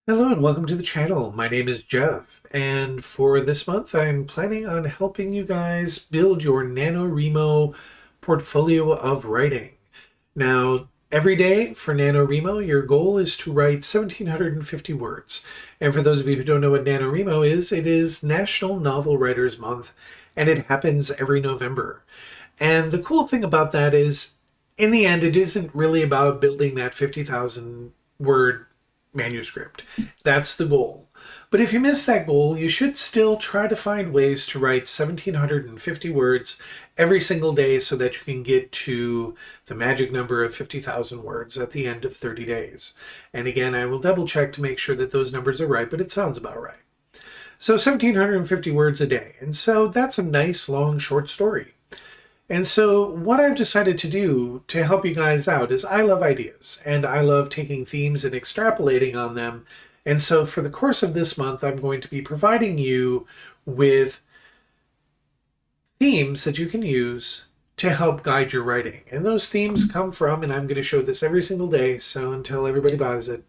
Hello and welcome to the channel. My name is Jeff, and for this month I'm planning on helping you guys build your NaNoWriMo portfolio of writing. Now, every day for NaNoWriMo, your goal is to write 1,750 words. And for those of you who don't know what NaNoWriMo is, it is National Novel Writers Month, and it happens every November. And the cool thing about that is, in the end, it isn't really about building that 50,000 word manuscript. That's the goal. But if you miss that goal, you should still try to find ways to write 1,750 words every single day so that you can get to the magic number of 50,000 words at the end of 30 days. And again, I will double check to make sure that those numbers are right, but it sounds about right. So 1,750 words a day. And so that's a nice, long, short story. And so what I've decided to do to help you guys out is I love ideas and I love taking themes and extrapolating on them. And so for the course of this month, I'm going to be providing you with themes that you can use to help guide your writing. And those themes come from, and I'm going to show this every single day, so until everybody buys it,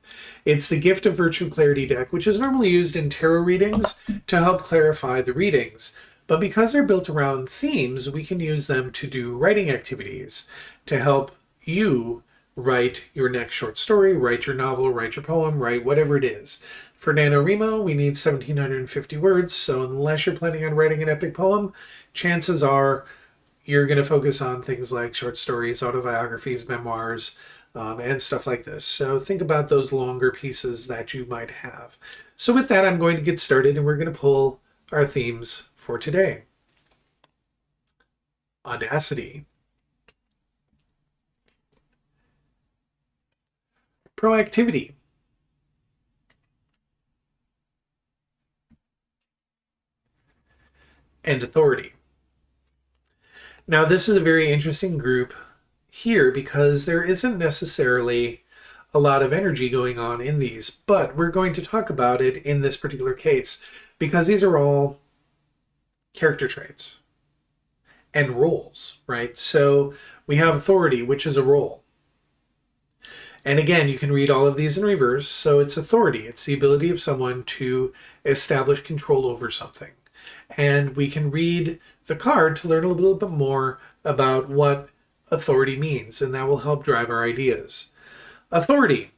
it's the Gift of Virtue Clarity deck, which is normally used in tarot readings to help clarify the readings. But because they're built around themes, we can use them to do writing activities to help you write your next short story, write your novel, write your poem, write whatever it is. For NaNoWriMo, we need 1,750 words, so unless you're planning on writing an epic poem, chances are you're going to focus on things like short stories, autobiographies, memoirs, and stuff like this. So think about those longer pieces that you might have. So with that, I'm going to get started, and we're going to pull our themes for today. Audacity. Proactivity. And authority. Now, this is a very interesting group here because there isn't necessarily a lot of energy going on in these, but we're going to talk about it in this particular case because these are all character traits and roles, right? So we have authority, which is a role. And again, you can read all of these in reverse. So it's authority. It's the ability of someone to establish control over something. And we can read the card to learn a little bit more about what authority means, and that will help drive our ideas. Authority,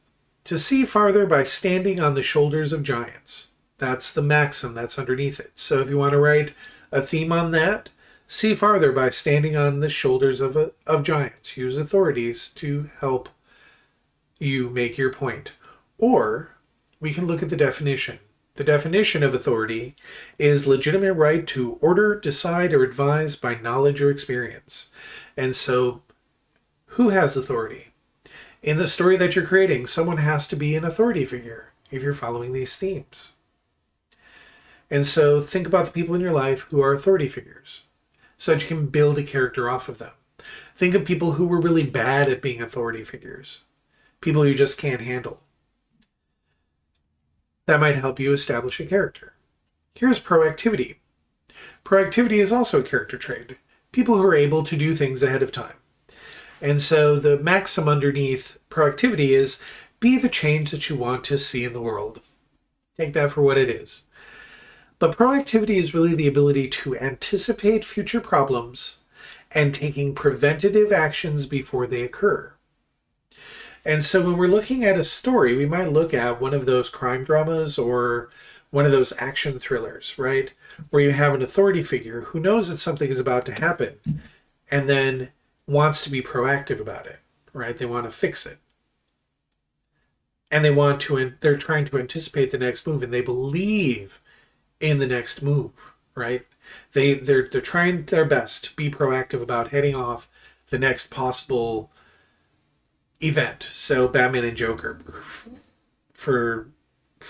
to see farther by standing on the shoulders of giants. That's the maxim that's underneath it. So if you want to write a theme on that, see farther by standing on the shoulders of giants. Use authorities to help you make your point. Or we can look at the definition. The definition of authority is legitimate right to order, decide, or advise by knowledge or experience. And so who has authority? In the story that you're creating, someone has to be an authority figure if you're following these themes. And so think about the people in your life who are authority figures so that you can build a character off of them. Think of people who were really bad at being authority figures, people you just can't handle. That might help you establish a character. Here's proactivity. Proactivity is also a character trait. People who are able to do things ahead of time. And so the maxim underneath proactivity is be the change that you want to see in the world. Take that for what it is. But proactivity is really the ability to anticipate future problems and taking preventative actions before they occur. And so when we're looking at a story, we might look at one of those crime dramas or one of those action thrillers, right? Where you have an authority figure who knows that something is about to happen and then wants to be proactive about it, right? They want to fix it. And they're trying to anticipate the next move, and they believe in the next move, right? They're trying their best to be proactive about heading off the next possible event. So Batman and Joker, for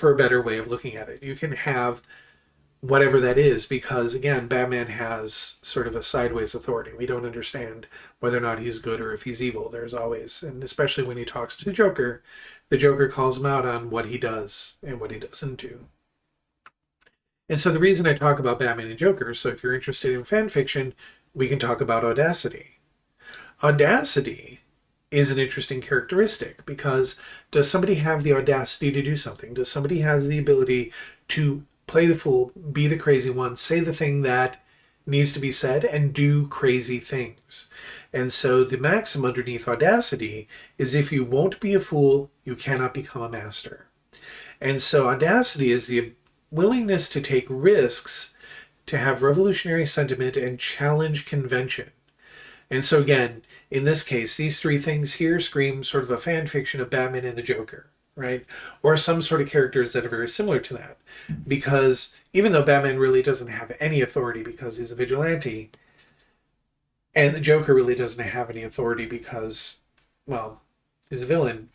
a better way of looking at it, you can have whatever that is because, again, Batman has sort of a sideways authority. We don't understand whether or not he's good or if he's evil. There's always, and especially when he talks to Joker, the Joker calls him out on what he does and what he doesn't do. And so the reason I talk about Batman and Joker, so if you're interested in fan fiction, we can talk about Audacity. Audacity is an interesting characteristic, because does somebody have the audacity to do something? Does somebody has the ability to play the fool, be the crazy one, say the thing that needs to be said, and do crazy things? And so the maxim underneath audacity is, if you won't be a fool, you cannot become a master. And so audacity is the willingness to take risks, to have revolutionary sentiment, and challenge convention. And so again, in this case, these three things here scream sort of a fan fiction of Batman and the Joker, right? Or some sort of characters that are very similar to that. Because even though Batman really doesn't have any authority because he's a vigilante, and the Joker really doesn't have any authority because, well, he's a villain,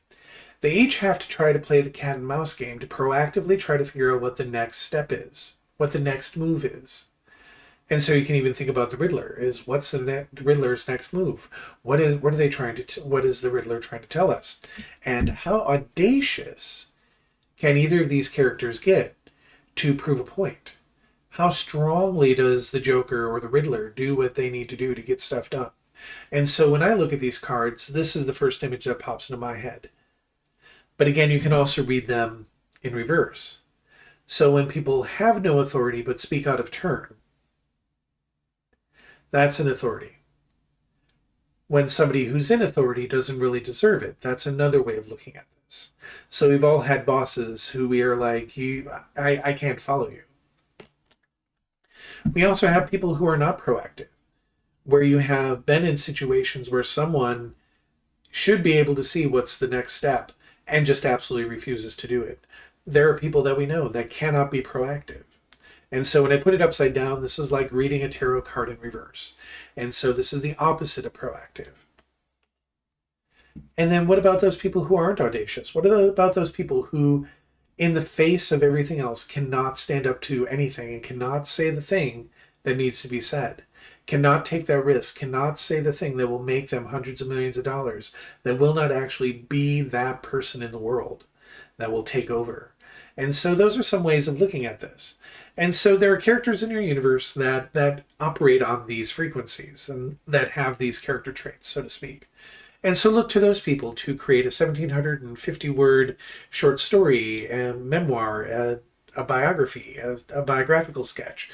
they each have to try to play the cat and mouse game to proactively try to figure out what the next step is, what the next move is. And so you can even think about the Riddler. Is what's the Riddler's next move? What is the Riddler trying to tell us? And how audacious can either of these characters get to prove a point? How strongly does the Joker or the Riddler do what they need to do to get stuff done? And so when I look at these cards, this is the first image that pops into my head. But again, you can also read them in reverse. So when people have no authority but speak out of turn, that's an authority. When somebody who's in authority doesn't really deserve it, that's another way of looking at this. So we've all had bosses who we are like, I can't follow you. We also have people who are not proactive, where you have been in situations where someone should be able to see what's the next step and just absolutely refuses to do it. There are people that we know that cannot be proactive. And so when I put it upside down, this is like reading a tarot card in reverse. And so this is the opposite of proactive. And then what about those people who aren't audacious? What about those people who, in the face of everything else, cannot stand up to anything and cannot say the thing that needs to be said, cannot take that risk, cannot say the thing that will make them hundreds of millions of dollars, that will not actually be that person in the world that will take over? And so those are some ways of looking at this. And so there are characters in your universe that operate on these frequencies and that have these character traits, so to speak. And so look to those people to create a 1,750-word short story, a memoir, a biography, a biographical sketch.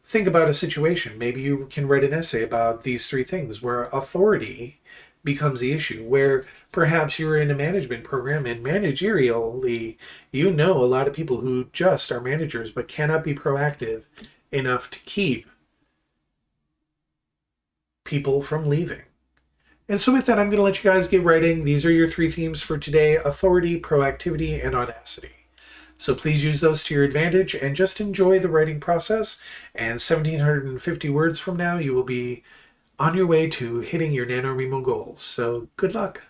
Think about a situation. Maybe you can write an essay about these three things where authority becomes the issue, where perhaps you're in a management program and managerially, you know a lot of people who just are managers but cannot be proactive enough to keep people from leaving. And so with that, I'm going to let you guys get writing. These are your three themes for today: authority, proactivity, and audacity. So please use those to your advantage and just enjoy the writing process. And 1,750 words from now, you will be on your way to hitting your NaNoWriMo goals. So good luck.